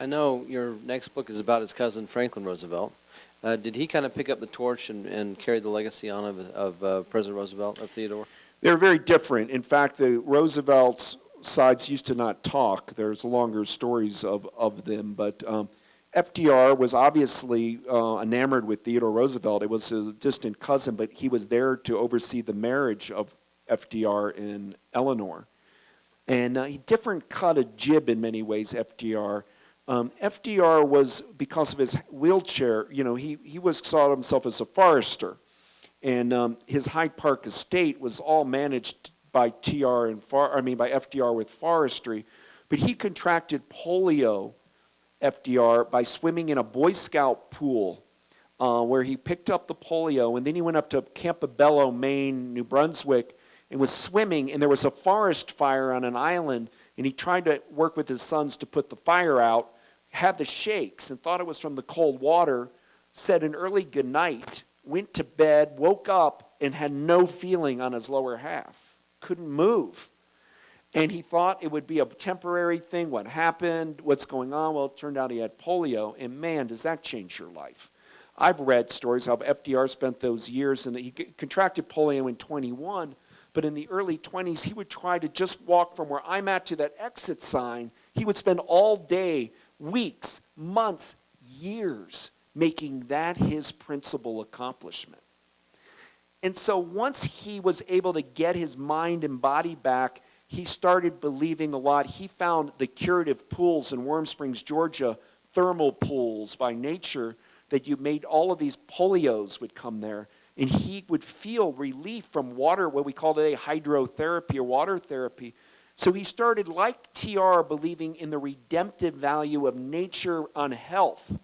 I know your next book is about his cousin Franklin Roosevelt. Did he kind of pick up the torch and carry the legacy on of President Roosevelt, of Theodore? They're very different. In fact, the Roosevelt's sides used to not talk. There's longer stories of them, but FDR was obviously enamored with Theodore Roosevelt. It was his distant cousin, but he was there to oversee the marriage of FDR and Eleanor. And different cut of jib in many ways, FDR. FDR was, because of his wheelchair, he saw himself as a forester. And his Hyde Park estate was all managed by by FDR with forestry. But he contracted polio, FDR, by swimming in a Boy Scout pool where he picked up the polio, and then he went up to Campobello, Maine, New Brunswick, and was swimming, and there was a forest fire on an island, and he tried to work with his sons to put the fire out, had the shakes, and thought it was from the cold water, said an early goodnight, went to bed, woke up, and had no feeling on his lower half. Couldn't move. And he thought it would be a temporary thing. What happened? What's going on? Well, it turned out he had polio, and man, does that change your life. I've read stories how FDR spent those years, and he contracted polio in 21, but in the early 20s, he would try to just walk from where I'm at to that exit sign. He would spend all day, weeks, months, years making that his principal accomplishment. And so once he was able to get his mind and body back, he started believing a lot. He found the curative pools in Warm Springs, Georgia, thermal pools by nature, that you made all of these polios would come there. And he would feel relief from water, what we call today hydrotherapy or water therapy. So he started, like TR, believing in the redemptive value of nature on health.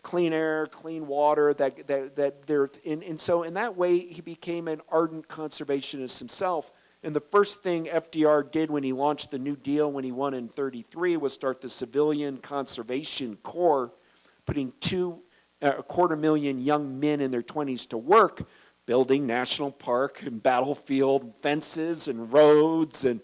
Clean air, clean water, and so in that way, he became an ardent conservationist himself. And the first thing FDR did when he launched the New Deal, when he won in 33, was start the Civilian Conservation Corps, putting 250,000 young men in their 20s to work, building national park and battlefield fences and roads and,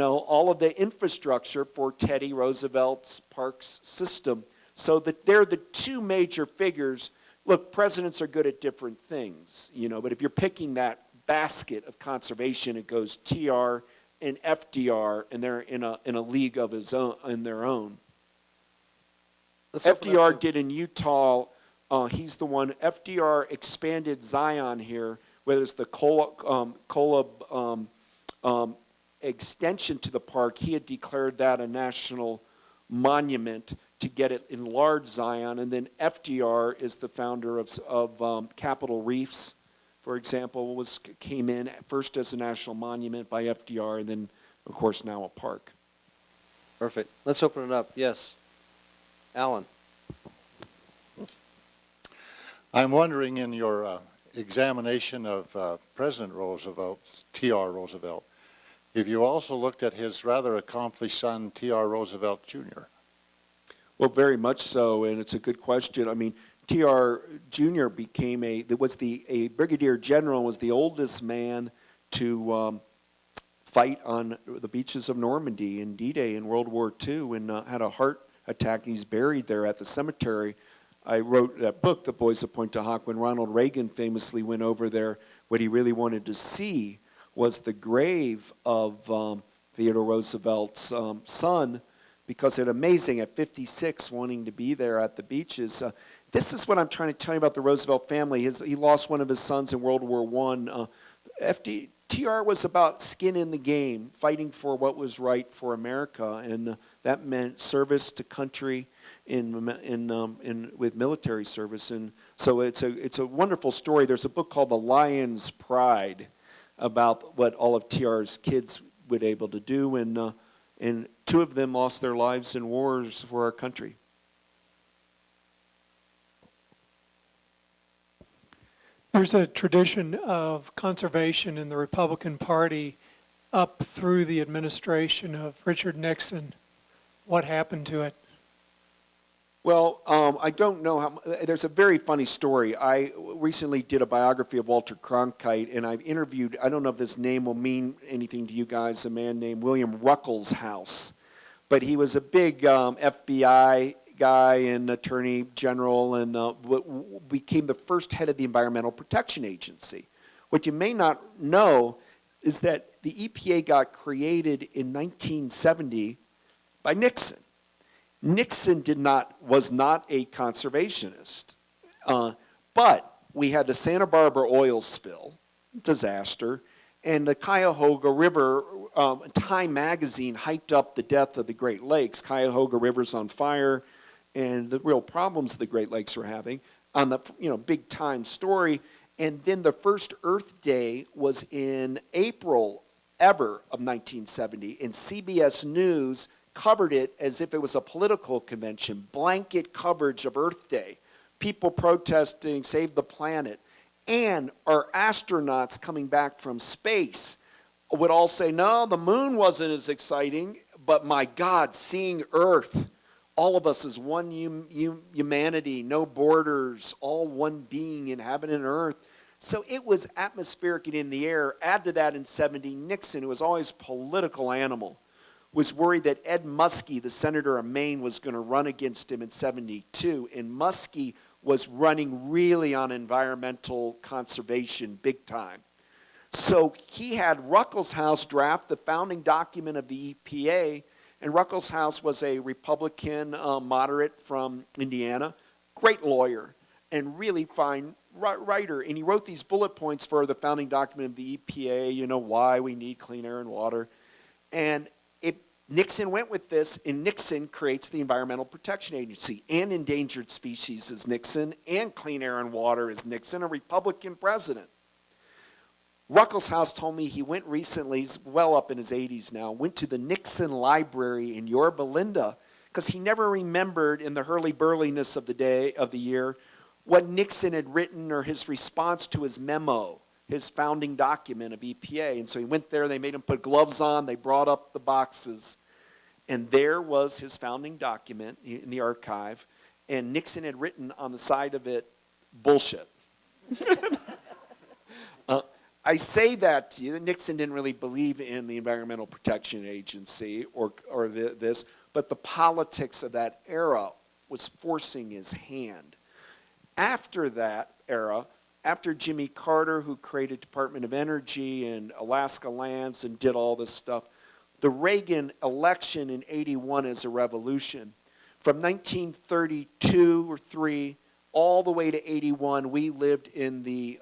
all of the infrastructure for Teddy Roosevelt's parks system. So that they're the two major figures. Look, presidents are good at different things, but if you're picking that basket of conservation, it goes TR and FDR, and they're in a league of his own, in their own. FDR did in Utah. He's the one. FDR expanded Zion here, whether it's the Cola extension to the park. He had declared that a national monument to get it enlarged Zion, and then FDR is the founder of Capitol Reefs, for example, came in first as a national monument by FDR, and then, of course, now a park. Perfect. Let's open it up. Yes. Alan. I'm wondering, in your examination of President Roosevelt, T.R. Roosevelt, if you also looked at his rather accomplished son, T.R. Roosevelt Jr. Well, very much so, and it's a good question. I mean, T.R. Jr. became a brigadier general, was the oldest man to fight on the beaches of Normandy in D-Day in World War II, and had a heart attack. He's buried there at the cemetery. I wrote that book, The Boys of Pointe du Hoc, when Ronald Reagan famously went over there. What he really wanted to see was the grave of Theodore Roosevelt's son, because it's amazing at 56 wanting to be there at the beaches. This is what I'm trying to tell you about the Roosevelt family. He lost one of his sons in World War I. TR was about skin in the game, fighting for what was right for America, and that meant service to country with military service. And so it's a wonderful story. There's a book called The Lion's Pride about what all of TR's kids were able to do, and two of them lost their lives in wars for our country. There's a tradition of conservation in the Republican Party up through the administration of Richard Nixon. What happened to it? Well, I don't know how. There's a very funny story. I recently did a biography of Walter Cronkite, and I interviewed, I don't know if this name will mean anything to you guys, a man named William Ruckelshaus. But he was a big FBI guy and attorney general, and became the first head of the Environmental Protection Agency. What you may not know is that the EPA got created in 1970 by Nixon. Nixon was not a conservationist, but we had the Santa Barbara oil spill disaster, and the Cuyahoga River. Time magazine hyped up the death of the Great Lakes. Cuyahoga River's on fire, and the real problems the Great Lakes were having on the big time story. And then the first Earth Day was in April ever of 1970, and CBS News covered it as if it was a political convention, blanket coverage of Earth Day. people protesting, save the planet, and our astronauts coming back from space would all say, no, the moon wasn't as exciting, but my God, seeing Earth, all of us as one humanity, no borders, all one being inhabiting Earth. So it was atmospheric and in the air. Add to that in 70, Nixon, who was always a political animal, was worried that Ed Muskie, the senator of Maine, was going to run against him in 72. And Muskie was running really on environmental conservation big time. So he had Ruckelshaus draft the founding document of the EPA, and Ruckelshaus was a Republican moderate from Indiana, great lawyer, and really fine writer. And he wrote these bullet points for the founding document of the EPA, you know, why we need clean air and water. And Nixon went with this, and Nixon creates the Environmental Protection Agency, and endangered species is Nixon, and clean air and water is Nixon, a Republican president. Ruckelshaus told me he went recently, he's well up in his 80s now, went to the Nixon Library in Yorba Linda because he never remembered in the hurly-burliness of the year what Nixon had written or his response to his memo, his founding document of EPA. And so he went there, they made him put gloves on, they brought up the boxes, and there was his founding document in the archive, and Nixon had written on the side of it, bullshit. I say that to you, that Nixon didn't really believe in the Environmental Protection Agency or this, but the politics of that era was forcing his hand. After that era, after Jimmy Carter, who created Department of Energy and Alaska Lands and did all this stuff, the Reagan election in 81 is a revolution. From 1932 or 3 all the way to 81, we lived in the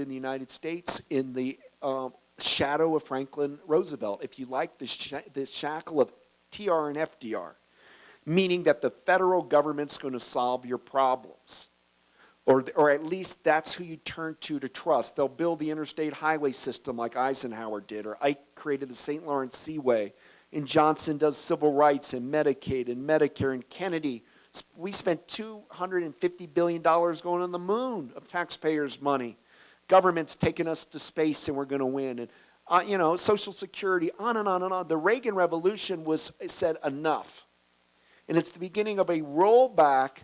United States in the shadow of Franklin Roosevelt. If you like, the shackle of TR and FDR, meaning that the federal government's going to solve your problems. Or at least that's who you turn to trust. They'll build the interstate highway system like Eisenhower did, or Ike created the St. Lawrence Seaway, and Johnson does civil rights and Medicaid and Medicare, and Kennedy. We spent $250 billion going on the moon of taxpayers' money. Government's taking us to space and we're going to win. And, Social Security, on and on and on. The Reagan Revolution said enough. And it's the beginning of a rollback,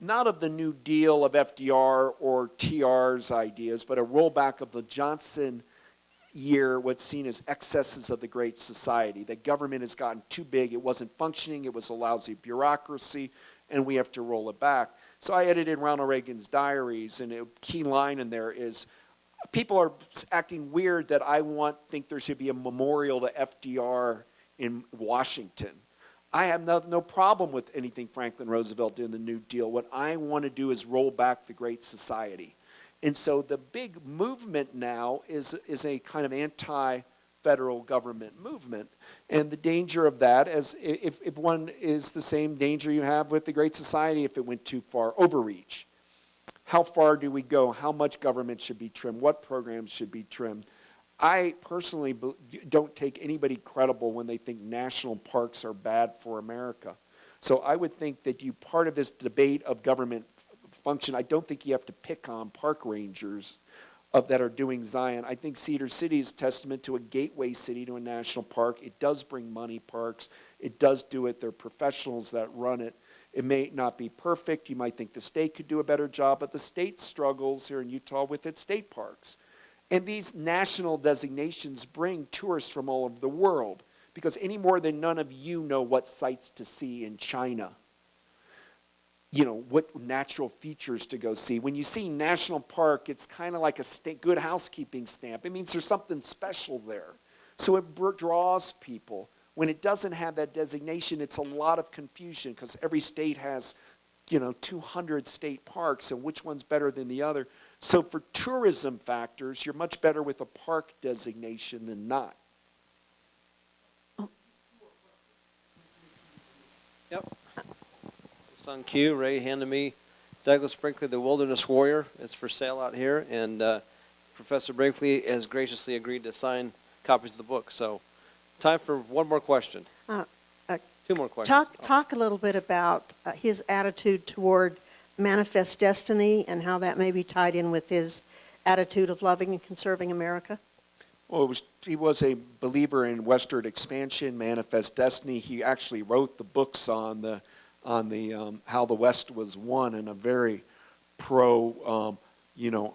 not of the New Deal of FDR or TR's ideas, but a rollback of the Johnson year, what's seen as excesses of the Great Society. That government has gotten too big. It wasn't functioning. It was a lousy bureaucracy, and we have to roll it back. So I edited Ronald Reagan's diaries, and a key line in there is, people are acting weird that I think there should be a memorial to FDR in Washington. I have no problem with anything Franklin Roosevelt did in the New Deal. What I want to do is roll back the Great Society. And so the big movement now is a kind of anti-federal government movement. And the danger of that, as if one is the same danger you have with the Great Society if it went too far, overreach. How far do we go? How much government should be trimmed? What programs should be trimmed? I personally don't take anybody credible when they think national parks are bad for America. So I would think that part of this debate of government function, I don't think you have to pick on park rangers that are doing Zion. I think Cedar City is testament to a gateway city to a national park. It does bring money, parks. It does do it. There are professionals that run it. It may not be perfect. You might think the state could do a better job, but the state struggles here in Utah with its state parks. And these national designations bring tourists from all over the world, because any more than none of you know what sights to see in China. What natural features to go see. When you see national park, it's kind of like a good housekeeping stamp. It means there's something special there. So it draws people. When it doesn't have that designation, it's a lot of confusion, because every state has 200 state parks, and which one's better than the other. So for tourism factors, you're much better with a park designation than not. Yep. It's on cue. Ray handed me Douglas Brinkley, The Wilderness Warrior. It's for sale out here, and Professor Brinkley has graciously agreed to sign copies of the book. So time for one more question. Two more questions. Talk a little bit about his attitude toward manifest destiny and how that may be tied in with his attitude of loving and conserving America? Well, he was a believer in westward expansion, manifest destiny. He actually wrote the books on the how the West was won in a very pro,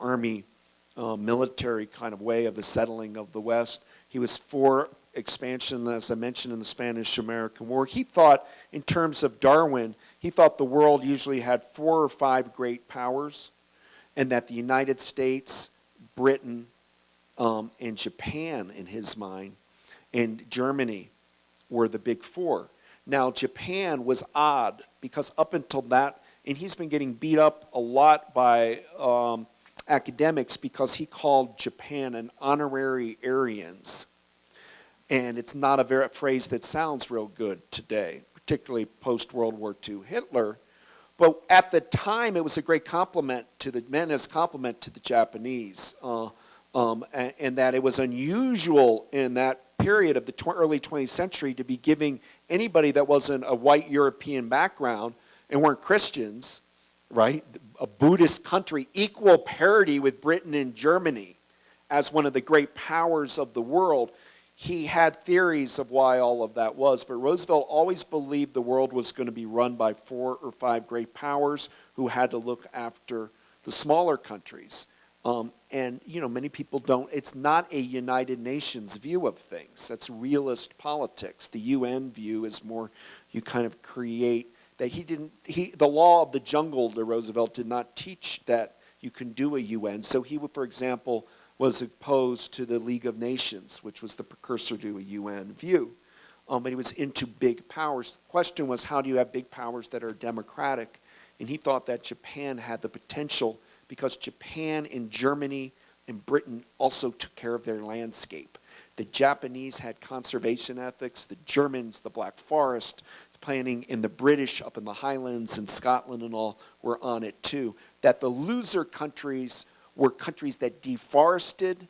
Army, military kind of way of the settling of the West. He was for expansion, as I mentioned, in the Spanish-American War. He thought, in terms of Darwin, he thought the world usually had 4 or 5 great powers, and that the United States, Britain, and Japan, in his mind, and Germany were the big 4. Now, Japan was odd because up until that, and he's been getting beat up a lot by academics because he called Japan an honorary Aryans. And it's not a phrase that sounds real good today, particularly post-World War II Hitler. But at the time, it was a great compliment to the men as compliment to the Japanese. And that it was unusual in that period of the early 20th century to be giving anybody that wasn't a white European background and weren't Christians, right, a Buddhist country, equal parity with Britain and Germany as one of the great powers of the world. He had theories of why all of that was, but Roosevelt always believed the world was going to be run by 4 or 5 great powers who had to look after the smaller countries. And, many people don't. It's not a United Nations view of things. That's realist politics. The UN view is more you kind of create that the law of the jungle to Roosevelt did not teach that you can do a UN. So he would, for example, was opposed to the League of Nations, which was the precursor to a UN view. But he was into big powers. The question was, how do you have big powers that are democratic? And he thought that Japan had the potential because Japan and Germany and Britain also took care of their landscape. The Japanese had conservation ethics, the Germans, the Black Forest planning, and the British up in the Highlands and Scotland and all were on it too. That the loser countries were countries that deforested,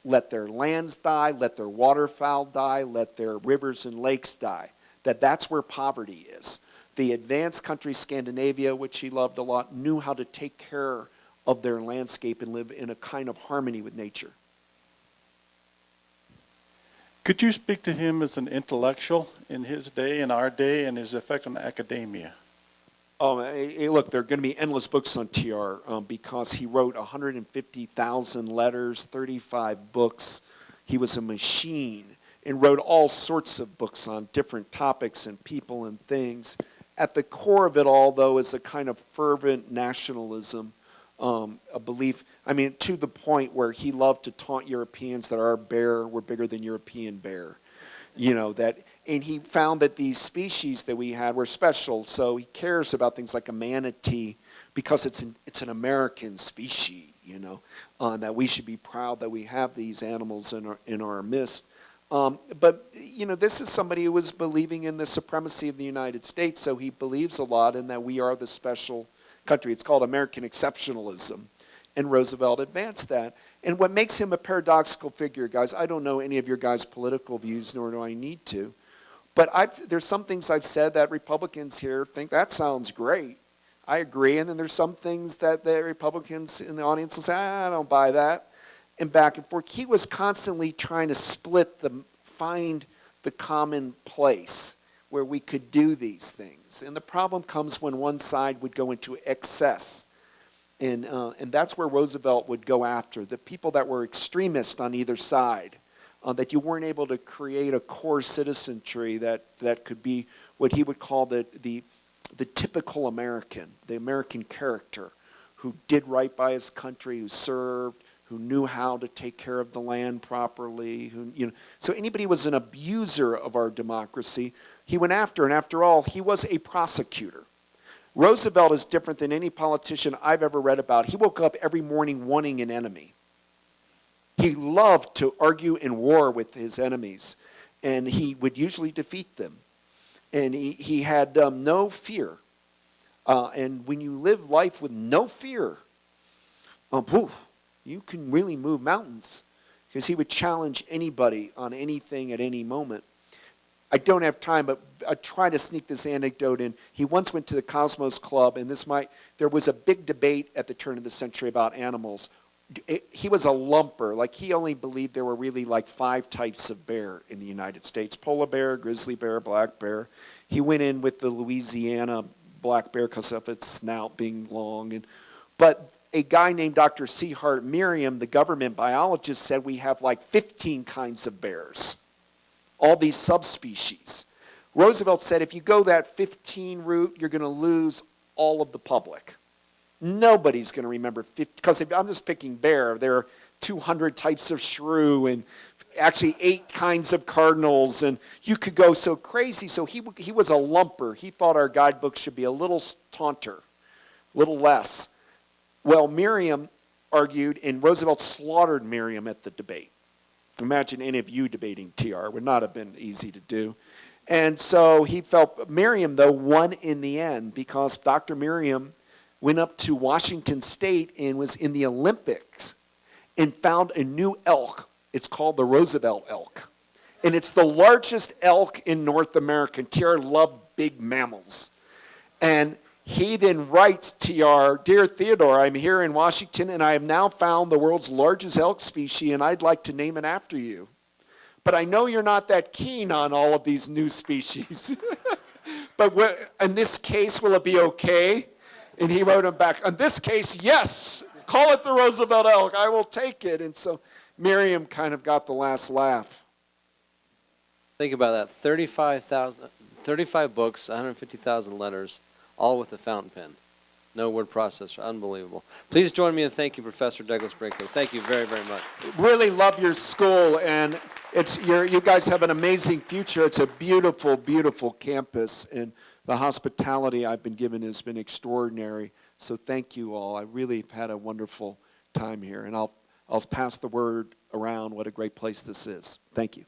let their lands die, let their waterfowl die, let their rivers and lakes die. That's where poverty is. The advanced countries, Scandinavia, which he loved a lot, knew how to take care of their landscape and live in a kind of harmony with nature. Could you speak to him as an intellectual in his day, in our day, and his effect on academia? Oh, hey, look, there are going to be endless books on TR because he wrote 150,000 letters, 35 books. He was a machine and wrote all sorts of books on different topics and people and things. At the core of it all, though, is a kind of fervent nationalism, a belief, to the point where he loved to taunt Europeans that our bear were bigger than European bear. And he found that these species that we had were special, so he cares about things like a manatee because it's an American species, that we should be proud that we have these animals in our midst. But this is somebody who was believing in the supremacy of the United States, so he believes a lot in that we are the special country. It's called American exceptionalism, and Roosevelt advanced that. And what makes him a paradoxical figure, guys, I don't know any of your guys' political views, nor do I need to, but there's some things I've said that Republicans here think, that sounds great. I agree, and then there's some things that the Republicans in the audience will say, I don't buy that, and back and forth. He was constantly trying to find the common place where we could do these things. And the problem comes when one side would go into excess. And that's where Roosevelt would go after, the people that were extremists on either side, that you weren't able to create a core citizenry that could be what he would call the typical American, the American character, who did right by his country, who served, who knew how to take care of the land properly. So anybody who was an abuser of our democracy, he went after, and after all, he was a prosecutor. Roosevelt is different than any politician I've ever read about. He woke up every morning wanting an enemy. He loved to argue in war with his enemies, and he would usually defeat them. And he had no fear. And when you live life with no fear, you can really move mountains, because he would challenge anybody on anything at any moment. I don't have time, but I try to sneak this anecdote in. He once went to the Cosmos Club, and there was a big debate at the turn of the century about animals. He was a lumper. Like, he only believed there were really like 5 types of bear in the United States: polar bear, grizzly bear, black bear. He went in with the Louisiana black bear because of its snout being long. But a guy named Dr. C. Hart Merriam, the government biologist, said we have like 15 kinds of bears, all these subspecies. Roosevelt said if you go that 15 route, you're going to lose all of the public. Nobody's going to remember 50, because I'm just picking bear. There are 200 types of shrew and actually 8 kinds of cardinals, and you could go so crazy. So he was a lumper. He thought our guidebook should be a little taunter, a little less. Well, Merriam argued, and Roosevelt slaughtered Merriam at the debate. Imagine any of you debating TR. It would not have been easy to do. And so he felt Merriam, though, won in the end, because Dr. Merriam went up to Washington State and was in the Olympics and found a new elk. It's called the Roosevelt elk. And it's the largest elk in North America. TR loved big mammals. And he then writes TR, "Dear Theodore, I'm here in Washington and I have now found the world's largest elk species and I'd like to name it after you. But I know you're not that keen on all of these new species. But in this case, will it be okay?" And he wrote him back, "In this case, yes, call it the Roosevelt elk. I will take it." And so Merriam kind of got the last laugh. Think about that, 35 books, 150,000 letters, all with a fountain pen. No word processor, unbelievable. Please join me in thanking Professor Douglas Brinkley. Thank you very, very much. Really love your school, and you guys have an amazing future. It's a beautiful, beautiful campus, and the hospitality I've been given has been extraordinary. So thank you all. I really have had a wonderful time here, and I'll pass the word around what a great place this is. Thank you.